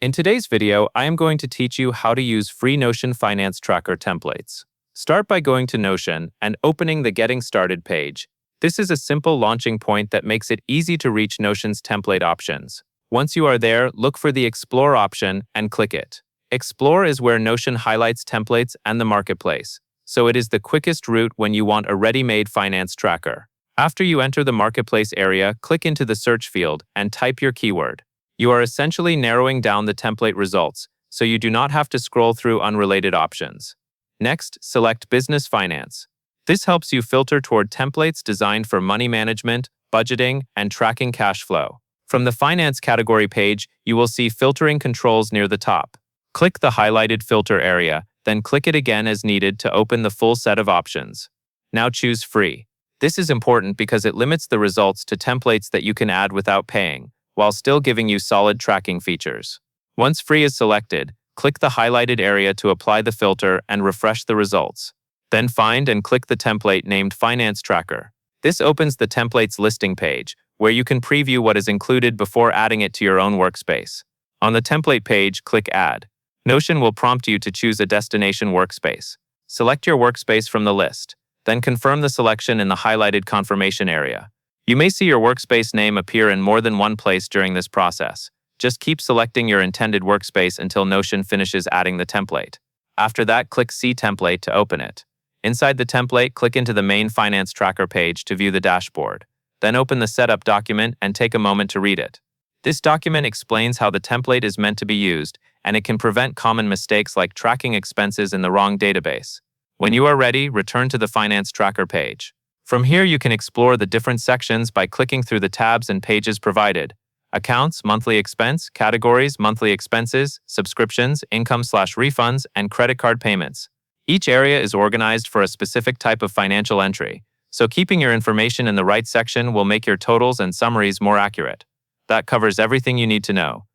In today's video, I am going to teach you how to use free Notion Finance Tracker templates. Start by going to Notion and opening the Getting Started page. This is a simple launching point that makes it easy to reach Notion's template options. Once you are there, look for the Explore option and click it. Explore is where Notion highlights templates and the marketplace, so it is the quickest route when you want a ready-made finance tracker. After you enter the marketplace area, click into the search field and type your keyword. You are essentially narrowing down the template results, so you do not have to scroll through unrelated options. Next, select Business Finance. This helps you filter toward templates designed for money management, budgeting, and tracking cash flow. From the Finance category page, you will see filtering controls near the top. Click the highlighted filter area, then click it again as needed to open the full set of options. Now choose Free. This is important because it limits the results to templates that you can add without paying, while still giving you solid tracking features. Once Free is selected, click the highlighted area to apply the filter and refresh the results. Then find and click the template named Finance Tracker. This opens the templates listing page, where you can preview what is included before adding it to your own workspace. On the template page, click Add. Notion will prompt you to choose a destination workspace. Select your workspace from the list, then confirm the selection in the highlighted confirmation area. You may see your workspace name appear in more than one place during this process. Just keep selecting your intended workspace until Notion finishes adding the template. After that, click See Template to open it. Inside the template, click into the main Finance Tracker page to view the dashboard. Then open the Setup document and take a moment to read it. This document explains how the template is meant to be used, and it can prevent common mistakes like tracking expenses in the wrong database. When you are ready, return to the Finance Tracker page. From here, you can explore the different sections by clicking through the tabs and pages provided. Accounts, monthly expense, categories, monthly expenses, subscriptions, income/refunds, and credit card payments. Each area is organized for a specific type of financial entry, so keeping your information in the right section will make your totals and summaries more accurate. That covers everything you need to know.